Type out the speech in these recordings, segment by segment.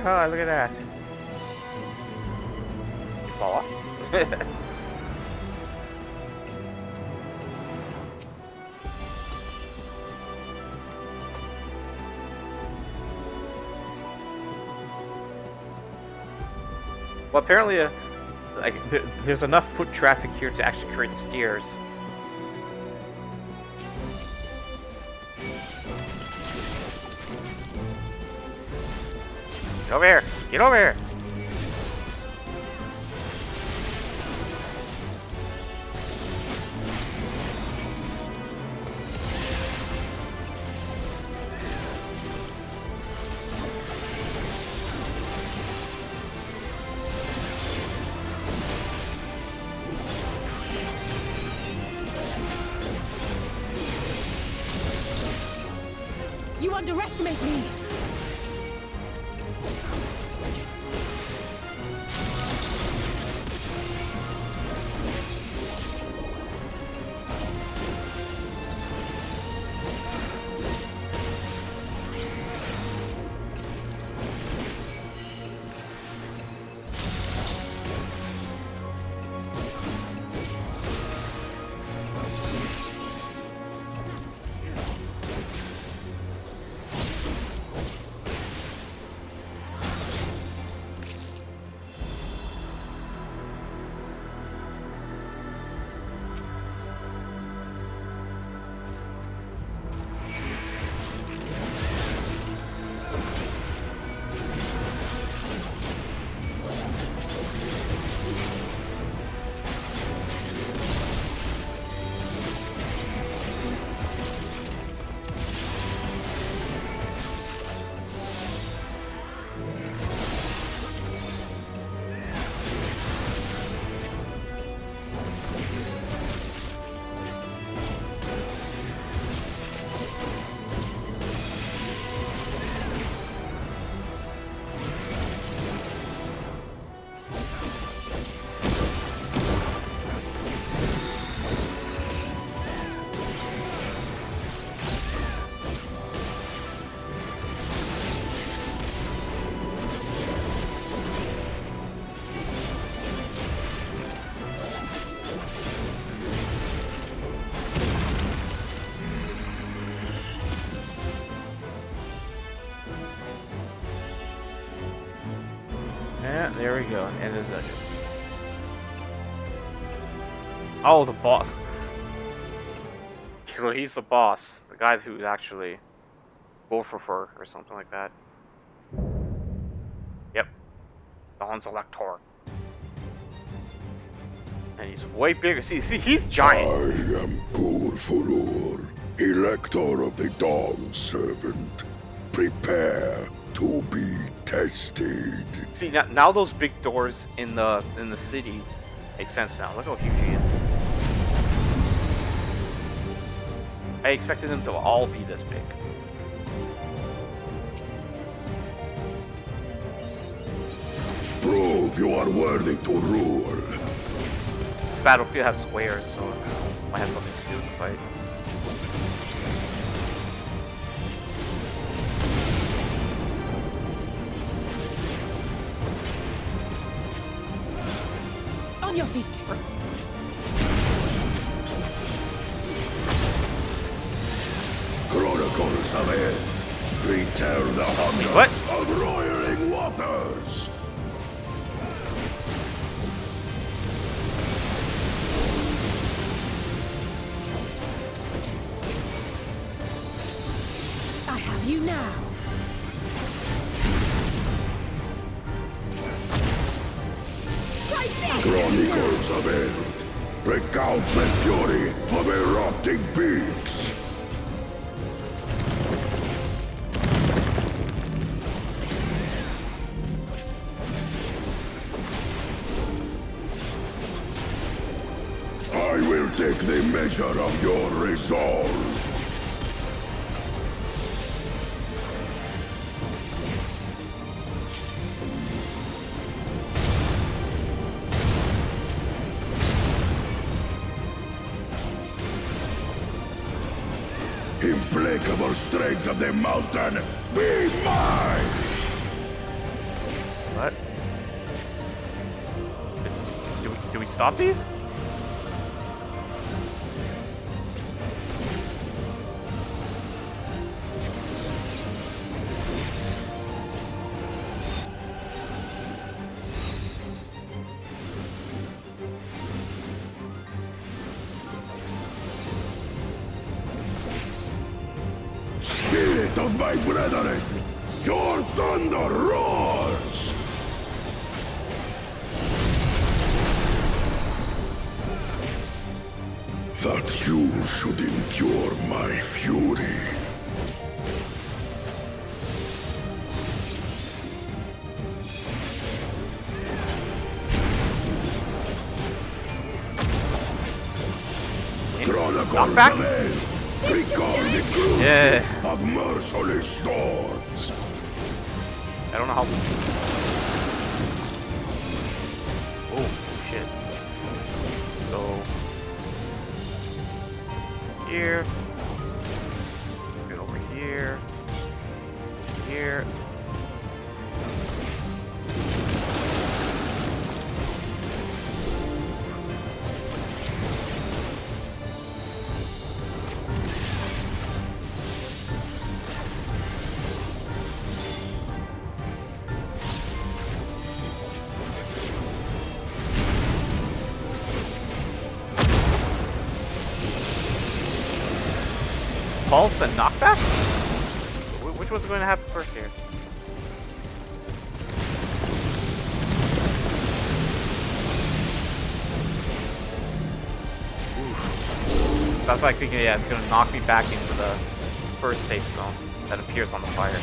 Oh, look at that. You fall off? Well, apparently, like, there's enough foot traffic here to actually create stairs. Get over here! Get over here! You underestimate me! Yeah, there we go. End of the dungeon. Oh, the boss. So he's the boss. The guy who's actually Wolfer or something like that. Yep. Dawn's Elector. And he's way bigger. See, he's giant. I am Gurfulur, Elector of the Dawn Servant. Prepare to be tested. See, now those big doors in the city make sense now. Look how huge he is. I expected them to all be this big. Prove you are worthy to rule. This battlefield has squares, so it might have something to do with the fight. On your feet! Chronicles of End. Return the hunger What? of roiling waters. I have you now! Try this! Chronicles of End. Recount the fury of erupting beaks. I will take the measure of your resolve. Implacable strength of the mountain, be mine! What? Do we stop these? Spirit of my brethren, your thunder roars! That you should endure my fury. Knockback? Recall the crew Yeah. of merciless storms. I don't know how. Oh shit. So here. Get over here. Here. Pulse and knockback? Which one's going to happen first here? Oof. That's like thinking, yeah, it's going to knock me back into the first safe zone that appears on the fire.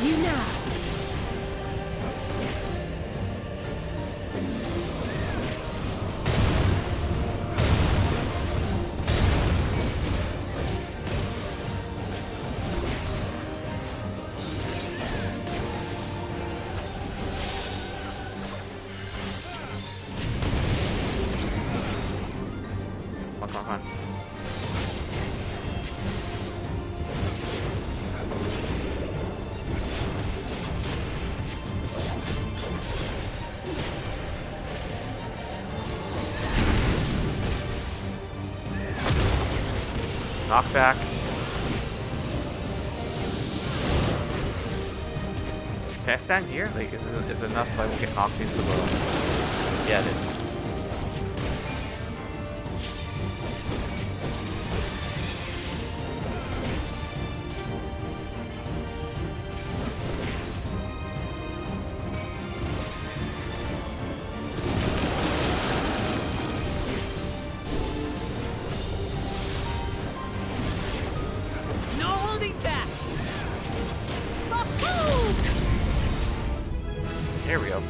You now. Come on. Knockback. Can I stand here? Like, is it enough so I won't get knocked into the... Yeah, it is. There we go.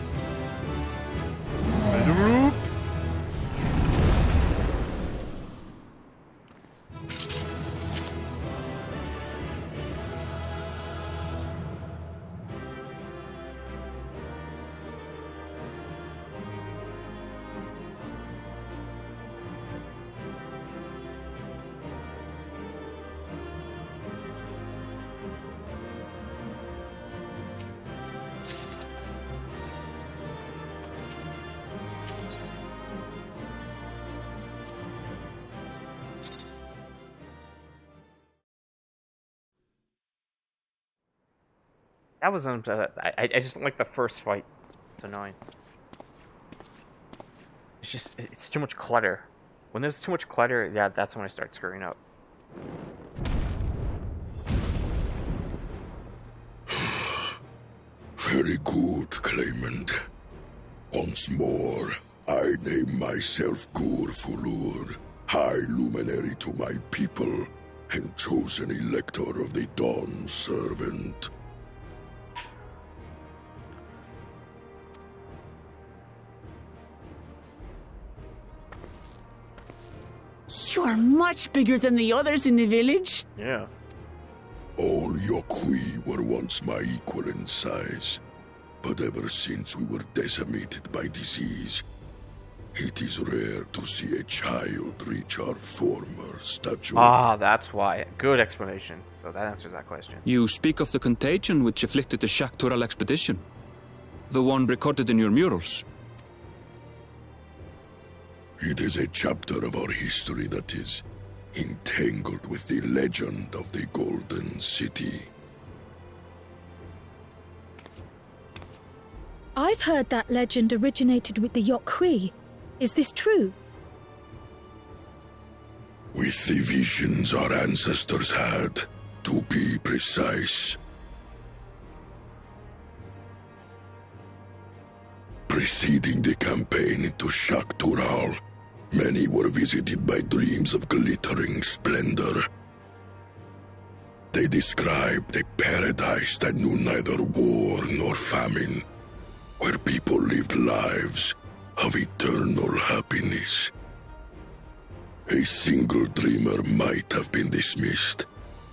That was I just don't like the first fight. It's annoying. It's too much clutter. When there's too much clutter, yeah, that's when I start screwing up. Very good, claimant. Once more, I name myself Gur-Fulur, High Luminary to my people, and chosen Elector of the Dawn Servant. You're much bigger than the others in the village. Yeah. All Yokui were once my equal in size, but ever since we were decimated by disease, It is rare to see a child reach our former stature. Ah, that's why. Good explanation. So that answers that question. You speak of the contagion which afflicted the Shak Tural expedition. The one recorded in your murals. It is a chapter of our history that is entangled with the legend of the Golden City. I've heard that legend originated with the Yokhui. Is this true? With the visions our ancestors had, to be precise. Preceding the campaign into Shak Tural, many were visited by dreams of glittering splendor. They described a paradise that knew neither war nor famine, where people lived lives of eternal happiness. A single dreamer might have been dismissed,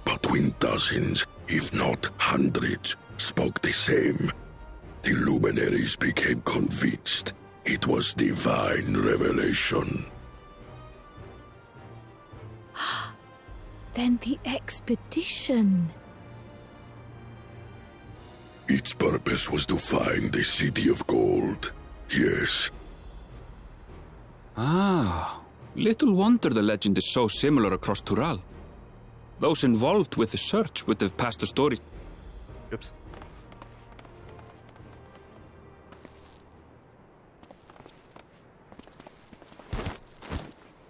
but when dozens, if not hundreds, spoke the same, the luminaries became convinced it was divine revelation. Then the expedition. Its purpose was to find the City of Gold. Yes. Ah, little wonder the legend is so similar across Tural. Those involved with the search would have passed the story. Oops.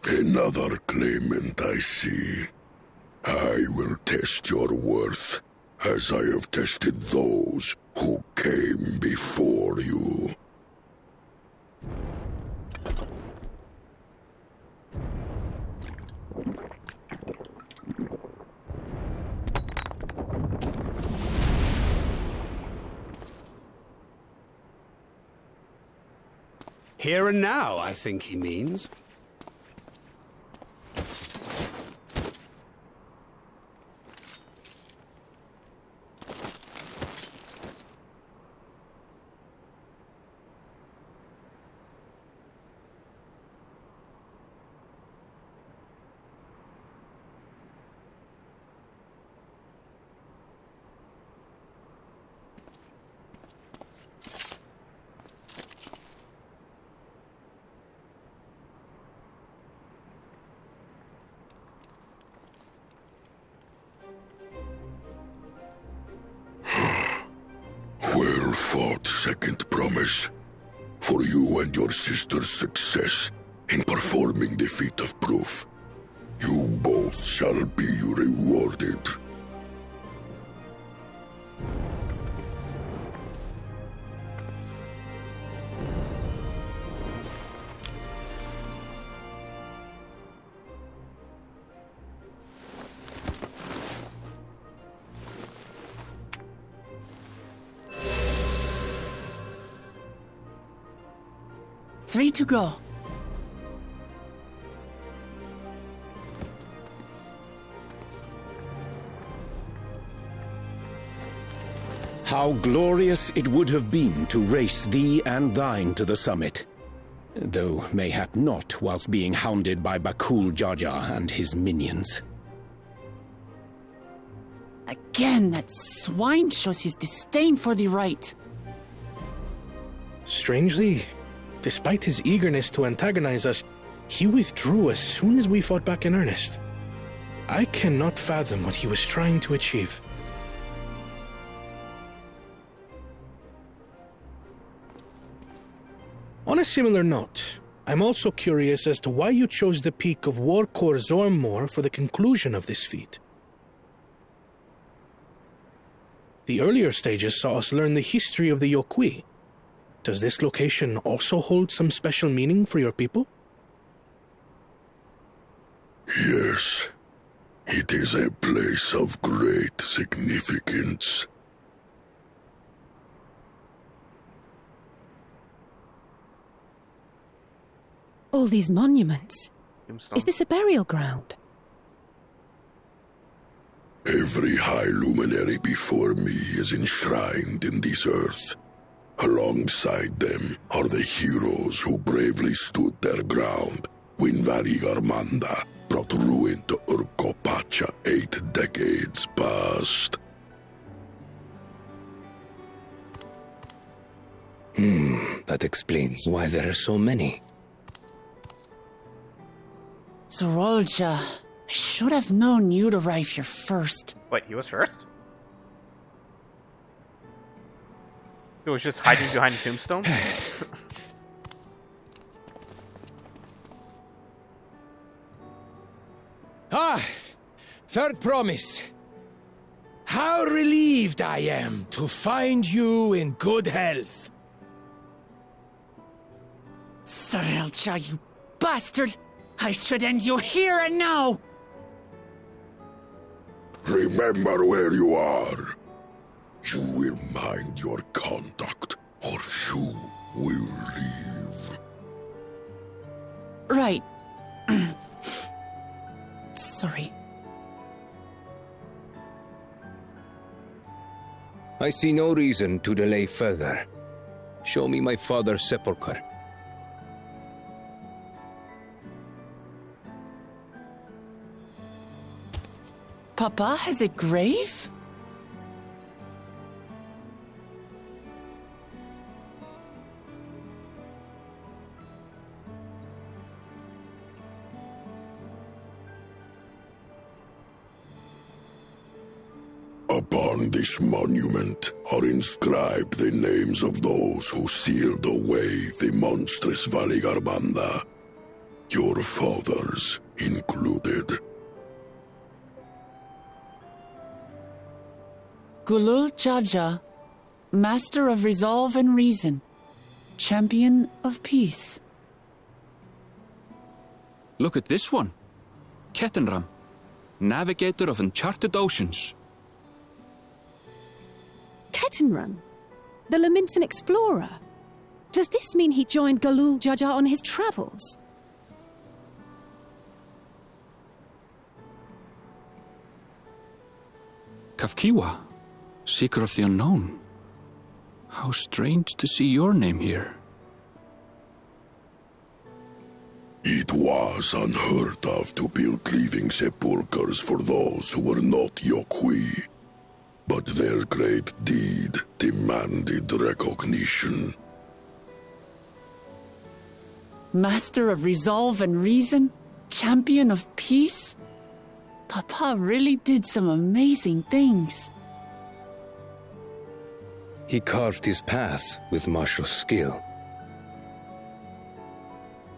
Another claimant, I see. I will test your worth, as I have tested those who came before you. Here and now, I think he means. Well fought, second promise. For you and your sister's success in performing the feat of proof. You both shall be rewarded. Three to go. How glorious it would have been to race thee and thine to the summit. Though mayhap not whilst being hounded by Bakul Jaja and his minions. Again, that swine shows his disdain for the right. Strangely, despite his eagerness to antagonize us, he withdrew as soon as we fought back in earnest. I cannot fathom what he was trying to achieve. On a similar note, I'm also curious as to why you chose the peak of Warkor Zormor for the conclusion of this feat. The earlier stages saw us learn the history of the Yokhui. Does this location also hold some special meaning for your people? Yes, it is a place of great significance. All these monuments. Tombstone. Is this a burial ground? Every high luminary before me is enshrined in this earth. Alongside them are the heroes who bravely stood their ground when Varigarmanda brought ruin to Urkopacha 8 decades past. That explains why there are so many. Zorolja, I should have known you'd arrive here first. Wait, he was first? He was just hiding behind a tombstone? Third promise. How relieved I am to find you in good health. Zorolja, you bastard! I should end you here and now! Remember where you are. You will mind your conduct, or you will leave. Right. Sorry. I see no reason to delay further. Show me my father's sepulchre. Papa has a grave? Upon this monument are inscribed the names of those who sealed away the monstrous Varigarmanda, your fathers included. Gulul Jaja, Master of Resolve and Reason, Champion of Peace. Look at this one. Kettenram, Navigator of Uncharted Oceans. Kettenrun, the Laminton explorer. Does this mean he joined Galul Jaja on his travels? Kafkiwa, Seeker of the Unknown. How strange to see your name here. It was unheard of to build living sepulchres for those who were not Yokwi. But their great deed demanded recognition. Master of Resolve and Reason, Champion of Peace? Papa really did some amazing things. He carved his path with martial skill.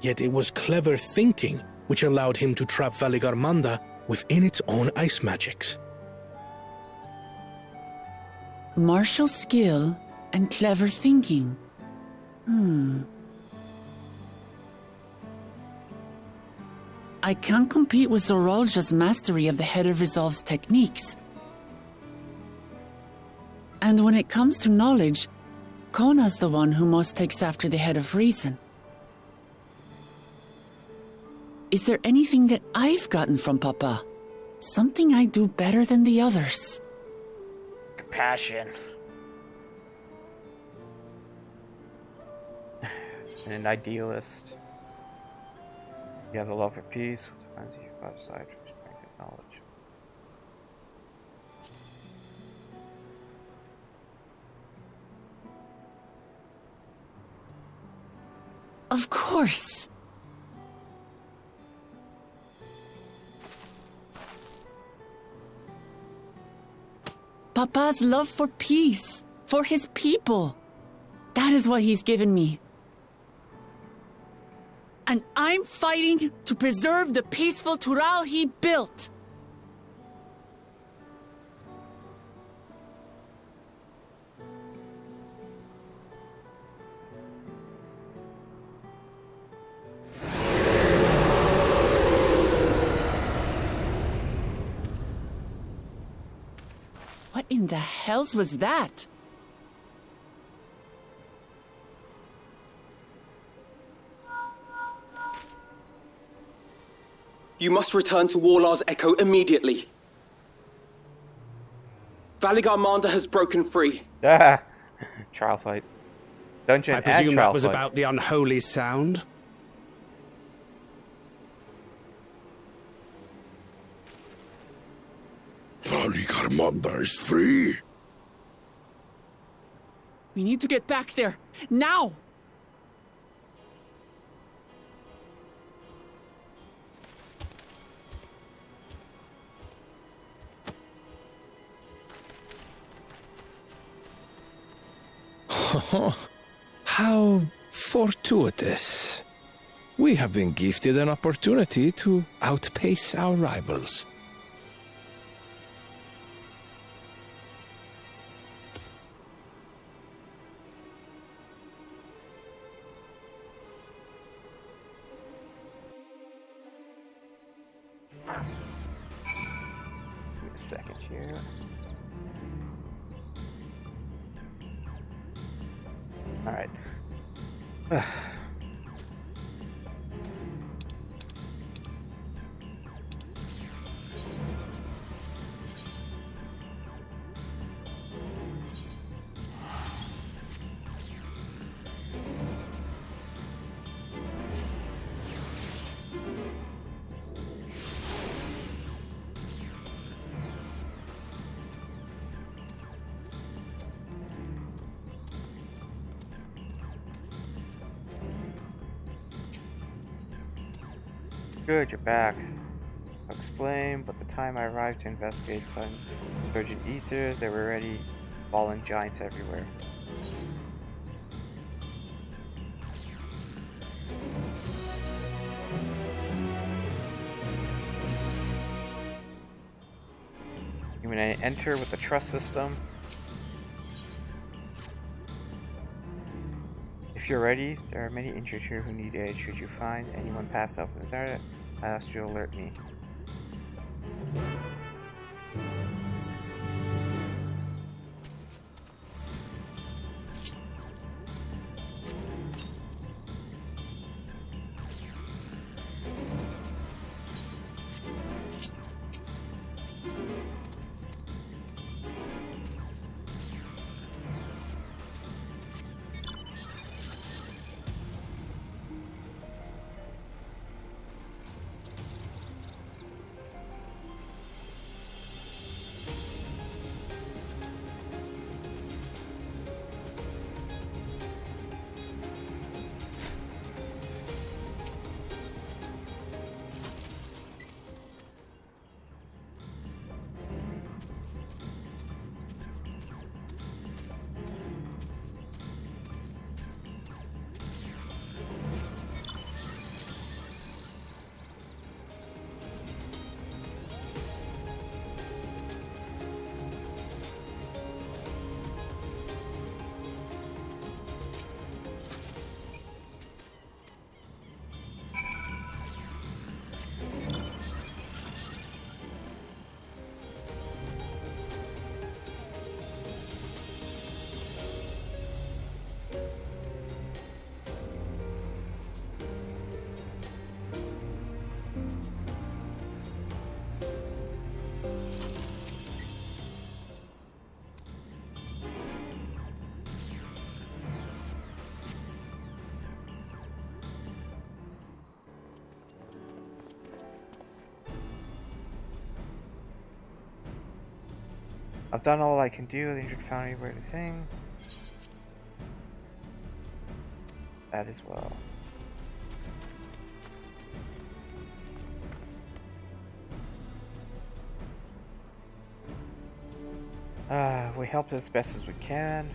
Yet it was clever thinking which allowed him to trap Varigarmanda within its own ice magics. Martial skill and clever thinking. I can't compete with Zorolja's mastery of the Head of Resolve's techniques. And when it comes to knowledge, Kona's the one who most takes after the Head of Reason. Is there anything that I've gotten from Papa? Something I do better than the others? Compassion. And an idealist. You have a love for peace, which defines you outside from strength and knowledge. Of course. Papa's love for peace, for his people. That is what he's given me. And I'm fighting to preserve the peaceful Tural he built. What in the hells was that? You must return to Warlar's Echo immediately. Varigarmanda has broken free. Ah, trial fight. Dungeon I and presume trial that was point. about the unholy sound? Vali Carmanda is free. We need to get back there. Now! How fortuitous. We have been gifted an opportunity to outpace our rivals. Give me a second here. Alright. Good, you're back. I'll explain, but the time I arrived to investigate Sun Surgeon Ether, there were already fallen giants everywhere. You may enter with the trust system. If you're ready, there are many injured here who need aid. Should you find anyone passed out in there, I ask you to alert me. I've done all I can do. The injured found anywhere to thing. That as well. We helped as best as we can.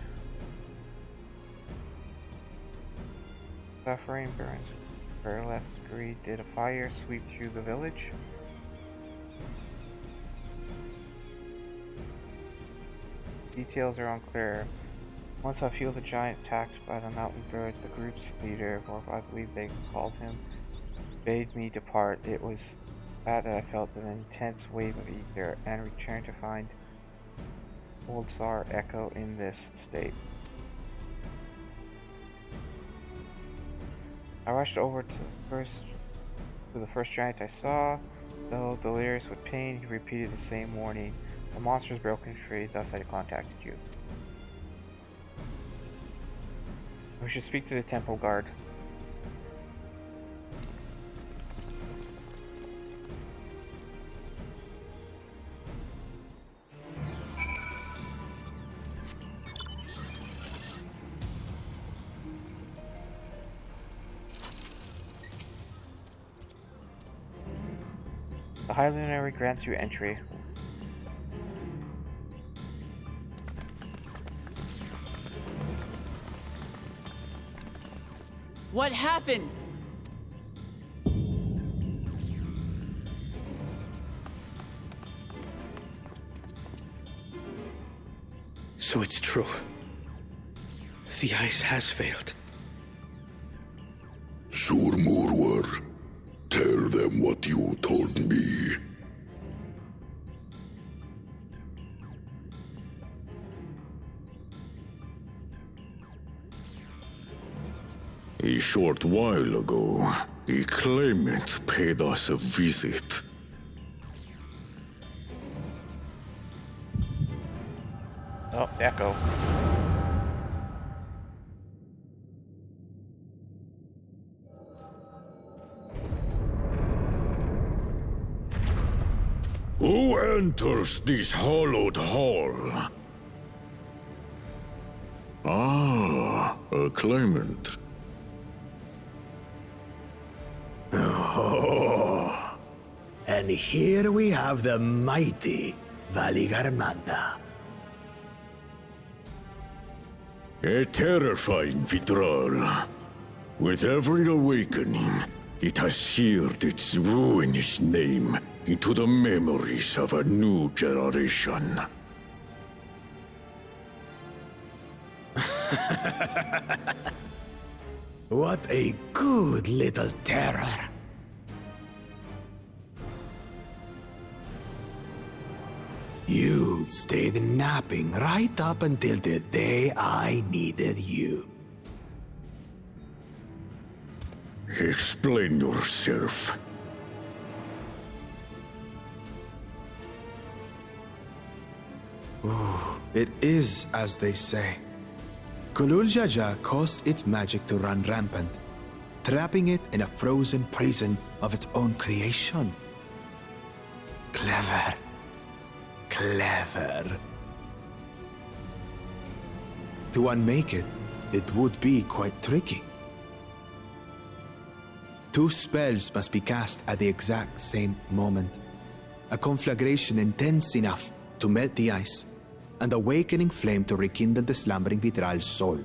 Suffering burns. For a less degree, did a fire sweep through the village? Details are unclear. Once I feel the giant attacked by the mountain bird, the group's leader, or I believe they called him, bade me depart. It was that I felt an intense wave of ether and returned to find Old Tsar Echo in this state. I rushed over to the first giant I saw. Though delirious with pain, he repeated the same warning. The monster's broken free, thus I contacted you. we should speak to the temple guard. The High Luminary grants you entry. What happened? So it's true. The ice has failed. Surmurwar, tell them what you told me. A short while ago, a claimant paid us a visit. Oh, echo. Who enters this hallowed hall? Ah, a claimant. Oh, and here we have the mighty Valigarmanda. A terrifying Vitral. With every awakening, it has seared its ruinous name into the memories of a new generation. What a good little terror. You've stayed napping right up until the day I needed you. Explain yourself. Ooh, it is as they say. Kulul Jaja caused its magic to run rampant, trapping it in a frozen prison of its own creation. Clever. Clever. To unmake it, it would be quite tricky. 2 spells must be cast at the exact same moment. A conflagration intense enough to melt the ice, and awakening flame to rekindle the slumbering Vitral's soul.